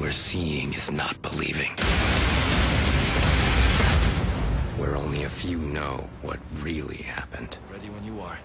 where seeing is not believing. Where only a few know what really happened. Ready when you are.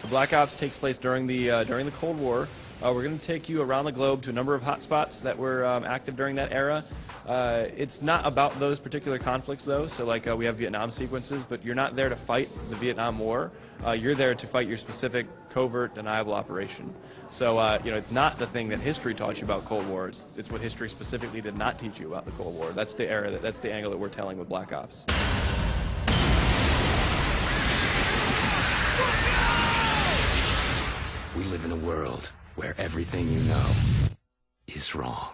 Black Ops takes place during the Cold War. We're going to take you around the globe to a number of hotspots that were active during that era. It's not about those particular conflicts, though. So, like, we have Vietnam sequences, but you're not there to fight the Vietnam War. You're there to fight your specific covert, deniable operation. So, you know, it's not the thing that history taught you about Cold War. It's what history specifically did not teach you about the Cold War. That's the era. That's the angle that we're telling with Black Ops. We live in a world where everything you know is wrong.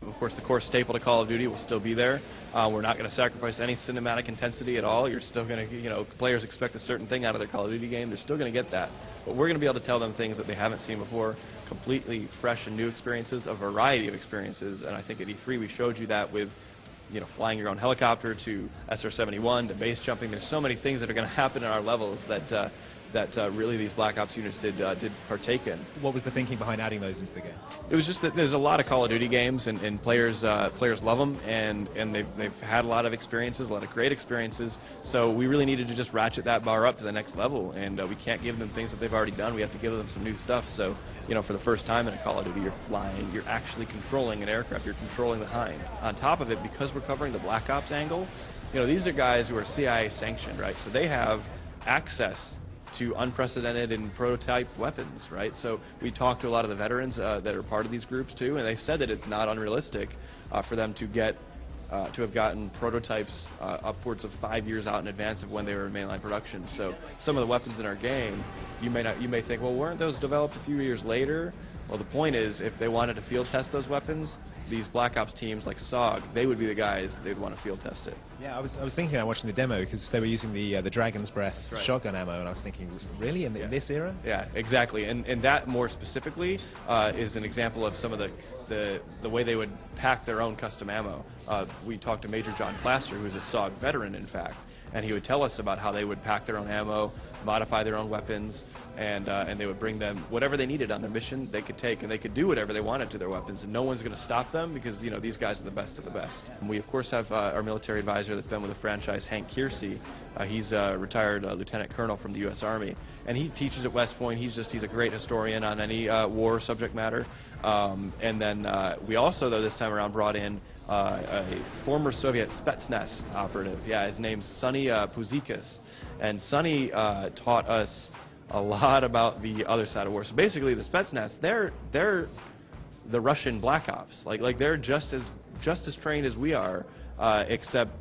Of course, the core staple to Call of Duty will still be there. We're not going to sacrifice any cinematic intensity at all. You're still going to, you know, players expect a certain thing out of their Call of Duty game. They're still going to get that. But we're going to be able to tell them things that they haven't seen before, completely fresh and new experiences, a variety of experiences. And I think at E3 we showed you that with, you know, flying your own helicopter to SR-71 to base jumping. There's so many things that are going to happen in our levels that really these Black Ops units did partake in. What was the thinking behind adding those into the game? It was just that there's a lot of Call of Duty games, and players love them, and they've had a lot of experiences, a lot of great experiences. So we really needed to just ratchet that bar up to the next level, and we can't give them things that they've already done. We have to give them some new stuff. So, you know, for the first time in a Call of Duty, you're flying, you're actually controlling an aircraft, you're controlling the Hind. On top of it, because we're covering the Black Ops angle, you know, these are guys who are CIA sanctioned, right? So they have access to unprecedented and prototype weapons, right? So we talked to a lot of the veterans that are part of these groups too, and they said that it's not unrealistic for them to get to have gotten prototypes upwards of 5 years out in advance of when they were in mainline production. So some of the weapons in our game, you may think, well, weren't those developed a few years later? Well, the point is, if they wanted to field test those weapons, these Black Ops teams like SOG, they would be the guys they'd want to field test it. Yeah, I was thinking about watching the demo because they were using the Dragon's Breath right. shotgun ammo, and I was thinking, really, in this era? Yeah, exactly. And that more specifically is an example of some of the way they would pack their own custom ammo. We talked to Major John Plaster, who's a SOG veteran, in fact, and he would tell us about how they would pack their own ammo, modify their own weapons, and they would bring them whatever they needed on their mission. They could take, and they could do whatever they wanted to their weapons, and no one's going to stop them because, you know, these guys are the best of the best. And we of course have our military advisor that's been with the franchise, Hank Kiersey. He's a retired lieutenant colonel from the U.S. Army, and he teaches at West Point. He's a great historian on any war subject matter. And then we also, though, this time around brought in a former Soviet Spetsnaz operative. Yeah, his name's Sonny Puzikas. And Sonny taught us a lot about the other side of war. So basically, the Spetsnaz, they're the Russian Black Ops. Like they're just as trained as we are, except,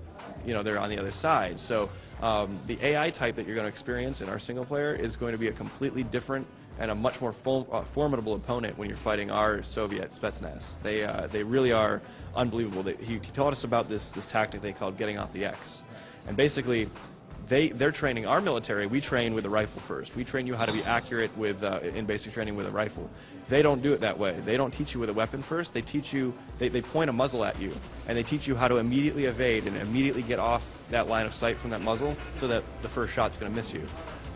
you know, they're on the other side. So the AI type that you're going to experience in our single player is going to be a completely different and a much more formidable opponent when you're fighting our Soviet Spetsnaz. They really are unbelievable. He taught us about this tactic they called getting off the X. And basically, they're training our military. We train with a rifle first. We train you how to be accurate with in basic training with a rifle. They don't do it that way. They don't teach you with a weapon first. They teach you, they point a muzzle at you, and they teach you how to immediately evade and immediately get off that line of sight from that muzzle so that the first shot's going to miss you.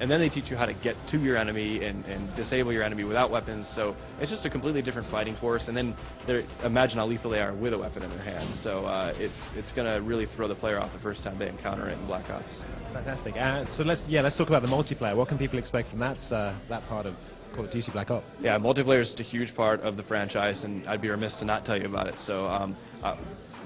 And then they teach you how to get to your enemy and disable your enemy without weapons. So it's just a completely different fighting force. And then imagine how lethal they are with a weapon in their hand. So it's going to really throw the player off the first time they encounter it in Black Ops. Fantastic. So let's talk about the multiplayer. What can people expect from that part of Call of Duty Black Ops? Yeah, multiplayer is just a huge part of the franchise, and I'd be remiss to not tell you about it. So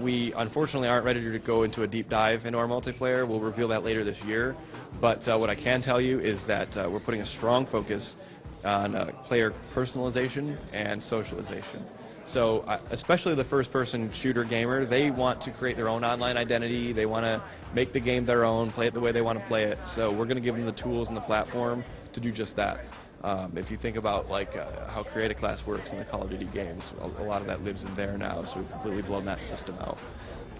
we unfortunately aren't ready to go into a deep dive into our multiplayer. We'll reveal that later this year. But what I can tell you is that we're putting a strong focus on player personalization and socialization. So especially the first-person shooter gamer, they want to create their own online identity. They want to make the game their own, play it the way they want to play it. So we're going to give them the tools and the platform to do just that. If you think about how Create a Class works in the Call of Duty games, a lot of that lives in there now, so we've completely blown that system out.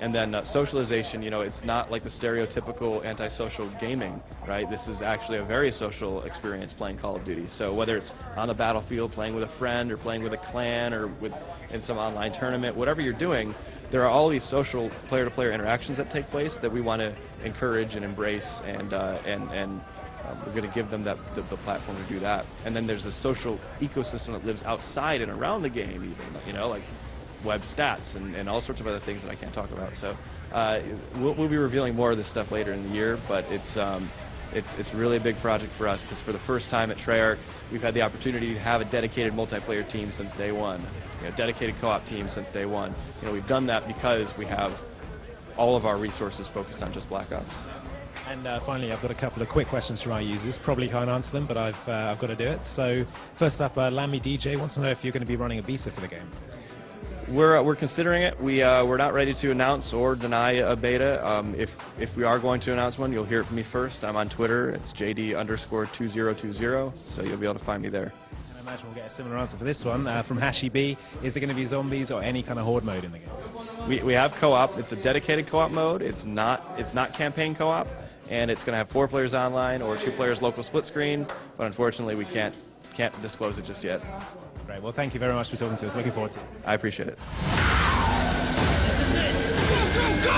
And then socialization, you know, it's not like the stereotypical antisocial gaming, right? This is actually a very social experience playing Call of Duty. So whether it's on the battlefield, playing with a friend, or playing with a clan, or in some online tournament, whatever you're doing, there are all these social player-to-player interactions that take place that we want to encourage and embrace, and we're going to give them the platform to do that. And then there's the social ecosystem that lives outside and around the game, even, you know, like web stats and all sorts of other things that I can't talk about. So we'll be revealing more of this stuff later in the year, but it's really a big project for us because for the first time at Treyarch, we've had the opportunity to have a dedicated multiplayer team since day one, dedicated co-op team since day one. We've done that because we have all of our resources focused on just Black Ops. And finally, I've got a couple of quick questions from our users. Probably can't answer them, but I've got to do it. So first up, Lammy DJ wants to know if you're going to be running a beta for the game. We're considering it. We're not ready to announce or deny a beta. If we are going to announce one, you'll hear it from me first. I'm on Twitter. It's JD_2020, so you'll be able to find me there. And I imagine we'll get a similar answer for this one from Hashi B. Is there going to be zombies or any kind of horde mode in the game? We have co-op. It's a dedicated co-op mode. It's not campaign co-op, and it's going to have 4 players online or 2 players local split screen. But unfortunately, we can't disclose it just yet. Great. Well, thank you very much for talking to us. Looking forward to it. I appreciate it. This is it. Go, go, go!